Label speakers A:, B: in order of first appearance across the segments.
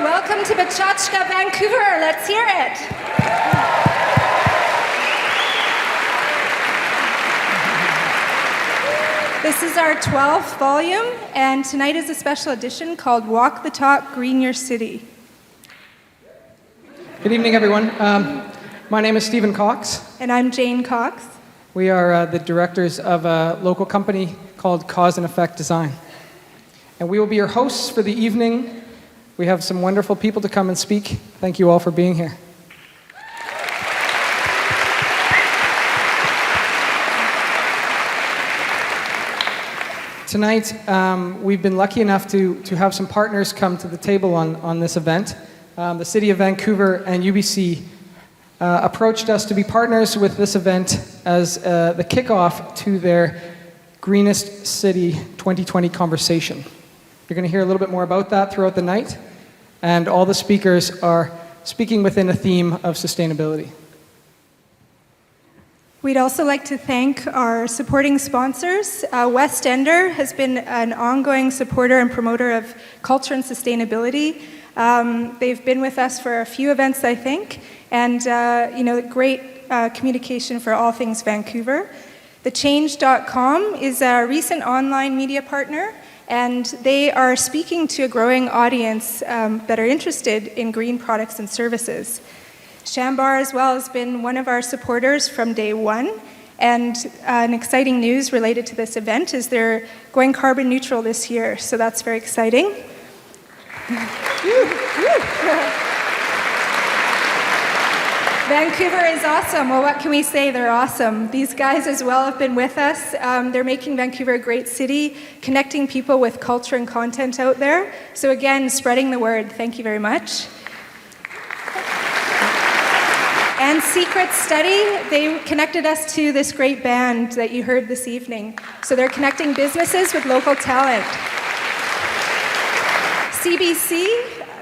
A: welcome to PechaKucha, Vancouver. Let's hear it. This is our 12th volume, and tonight is a special edition called Walk the Talk, Green Your City.
B: Good evening, everyone. My name is Stephen Cox.
A: And I'm Jane Cox.
B: We are the directors of a local company called Cause and Effect Design. And we will be your hosts for the evening. We have some wonderful people to come and speak. Thank you all for being here. Tonight, we've been lucky enough to have some partners come to the table on this event. The City of Vancouver and UBC approached us to be partners with this event as the kickoff to their Greenest City 2020 conversation. You're going to hear a little bit more about that throughout the night, and all the speakers are speaking within a theme of sustainability.
A: We'd also like to thank our supporting sponsors. West Ender has been an ongoing supporter and promoter of culture and sustainability. They've been with us for a few events, I think, and great communication for all things Vancouver. TheChange.com is a recent online media partner, and they are speaking to a growing audience that are interested in green products and services. Shambar as well has been one of our supporters from day one, and an exciting news related to this event is they're going carbon neutral this year, so that's very exciting. Vancouver is awesome. Well, what can we say? They're awesome. These guys as well have been with us. They're making Vancouver a great city, connecting people with culture and content out there. So again, spreading the word. Thank you very much. And Secret Study, they connected us to this great band that you heard this evening. So they're connecting businesses with local talent. CBC,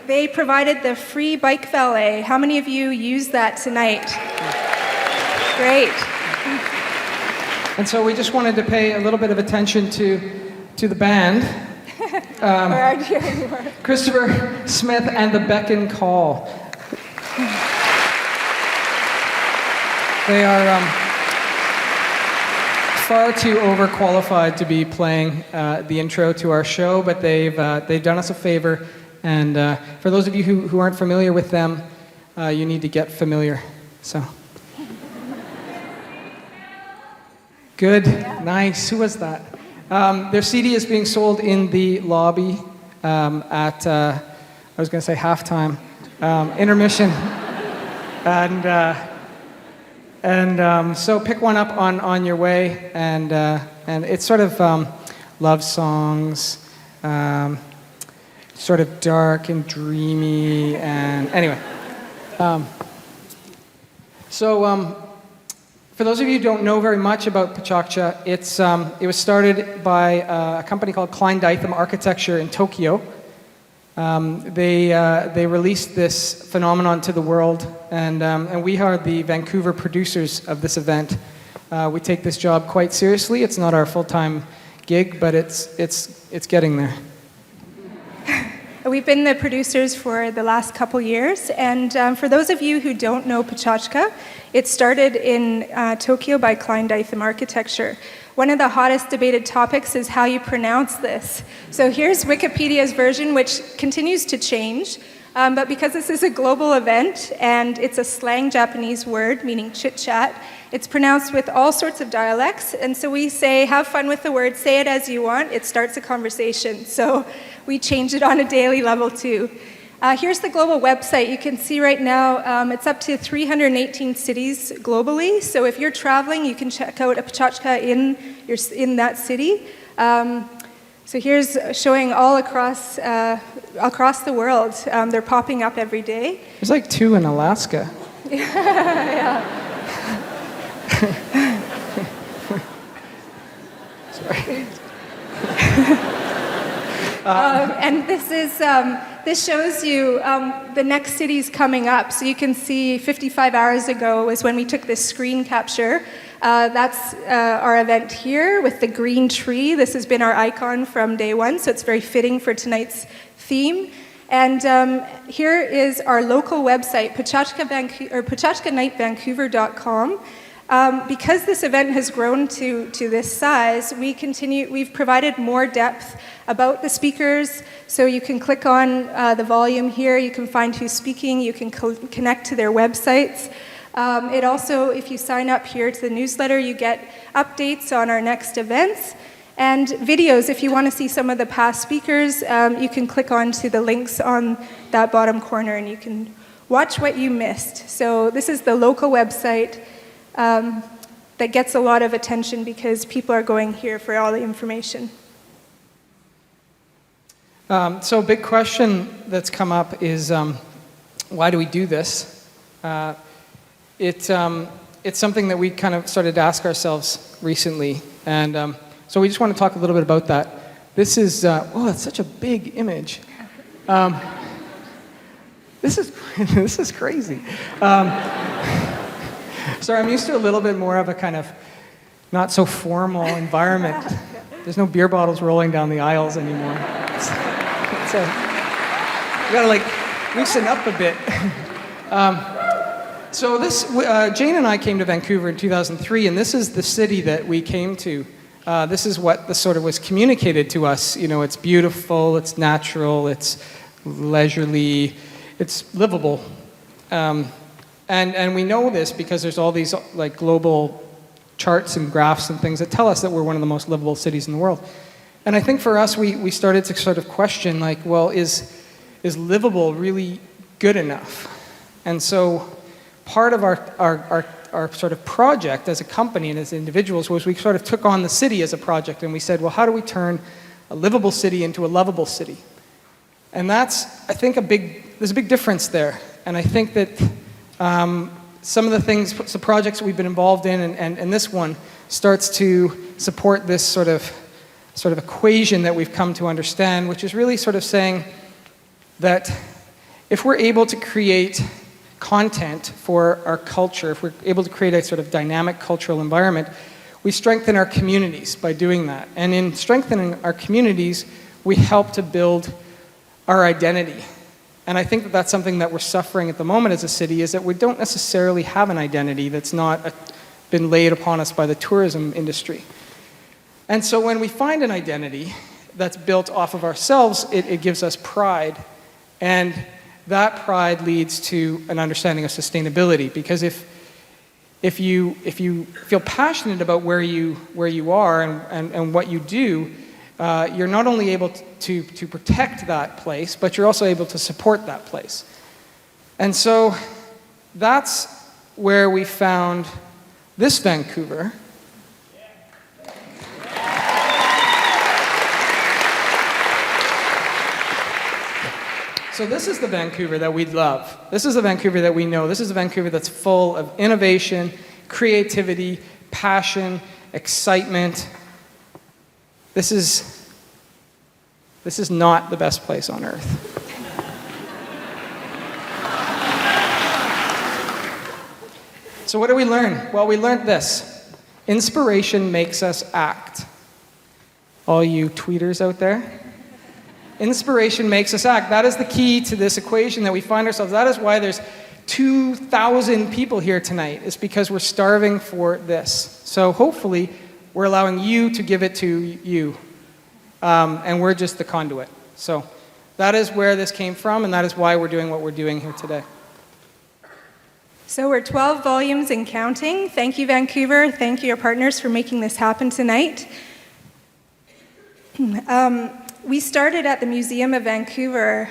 A: they provided the free bike valet. How many of you used that tonight? Great.
B: And so we just wanted to pay a little bit of attention to the band. Christopher Smith and the Beck and Call. They are far too overqualified to be playing the intro to our show, but they've done us a favor. And for those of you who aren't familiar with them, you need to get familiar. So, good, nice. Who was that? Their CD is being sold in the lobby at I was going to say halftime, intermission, and so pick one up on your way, and it's sort of love songs. Sort of dark and dreamy, and anyway. So for those of you who don't know very much about PechaKucha, it was started by a company called Klein Dytham Architecture in Tokyo. They released this phenomenon to the world, and we are the Vancouver producers of this event. We take this job quite seriously. It's not our full-time gig, but it's getting there.
A: We've been the producers for the last couple years, and for those of you who don't know PechaKucha, it started in Tokyo by Klein Dytham Architecture. One of the hottest debated topics is how you pronounce this. So here's Wikipedia's version, which continues to change, but because this is a global event and it's a slang Japanese word meaning chit-chat, it's pronounced with all sorts of dialects, and so we say, have fun with the word, say it as you want, it starts a conversation. So we change it on a daily level too. Here's the global website. You can see right now it's up to 318 cities globally. So if you're traveling, you can check out a PechaKucha in that city. So here's showing all across the world. They're popping up every day.
B: There's like 2 in Alaska.
A: Yeah.
B: Sorry.
A: And this shows you the next cities coming up. So you can see 55 hours ago was when we took this screen capture. That's our event here with the green tree. This has been our icon from day one, so it's very fitting for tonight's theme. And here is our local website, PechaKucha.com. Because this event has grown to this size, we've provided more depth about the speakers. So you can click on the volume here, you can find who's speaking, you can connect to their websites. It also, if you sign up here to the newsletter, you get updates on our next events. And videos, if you want to see some of the past speakers, you can click on to the links on that bottom corner and you can watch what you missed. So this is the local website that gets a lot of attention because people are going here for all the information.
B: So a big question that's come up is, why do we do this? It's something that we kind of started to ask ourselves recently, and so we just want to talk a little bit about that. This is, it's such a big image. This is crazy. Sorry, I'm used to a little bit more of a kind of not so formal environment. There's no beer bottles rolling down the aisles anymore. You gotta like loosen up a bit. So this, Jane and I came to Vancouver in 2003, and this is the city that we came to. This is what the sort of was communicated to us. You know, it's beautiful, it's natural, it's leisurely, it's livable. And we know this because there's all these like global charts and graphs and things that tell us that we're one of the most livable cities in the world. And I think for us, we started to sort of question, like, well, is livable really good enough? And so part of our sort of project as a company and as individuals was we sort of took on the city as a project, and we said, well, how do we turn a livable city into a lovable city? And that's, I think, there's a big difference there. And I think that some of the things, the projects that we've been involved in, and this one starts to support this sort of equation that we've come to understand, which is really sort of saying that if we're able to create content for our culture, if we're able to create a sort of dynamic cultural environment, we strengthen our communities by doing that. And in strengthening our communities, we help to build our identity. And I think that that's something that we're suffering at the moment as a city, is that we don't necessarily have an identity that's not been laid upon us by the tourism industry. And so when we find an identity that's built off of ourselves, it gives us pride. And that pride leads to an understanding of sustainability. Because if you feel passionate about where you are and what you do, you're not only able to protect that place, but you're also able to support that place. And so that's where we found this Vancouver. So this is the Vancouver that we love. This is the Vancouver that we know. This is a Vancouver that's full of innovation, creativity, passion, excitement. This is not the best place on earth. So what did we learn? Well, we learned this. Inspiration makes us act. All you tweeters out there. Inspiration makes us act. That is the key to this equation that we find ourselves. That is why there's 2,000 people here tonight. It's because we're starving for this. So hopefully we're allowing you to give it to you. And we're just the conduit. So that is where this came from, and that is why we're doing what we're doing here today.
A: So we're 12 volumes and counting. Thank you, Vancouver. Thank you, your partners, for making this happen tonight. We started at the Museum of Vancouver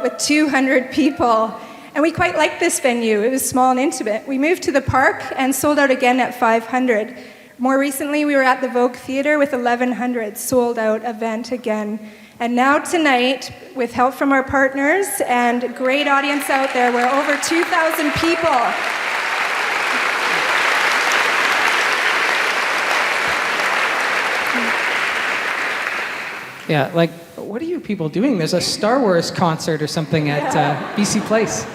A: with 200 people, and we quite liked this venue. It was small and intimate. We moved to the park and sold out again at 500. More recently, we were at the Vogue Theatre with 1,100, sold out event again. And now tonight, with help from our partners and a great audience out there, we're over 2,000 people.
B: Yeah, like, what are you people doing? There's a Star Wars concert or something at BC Place.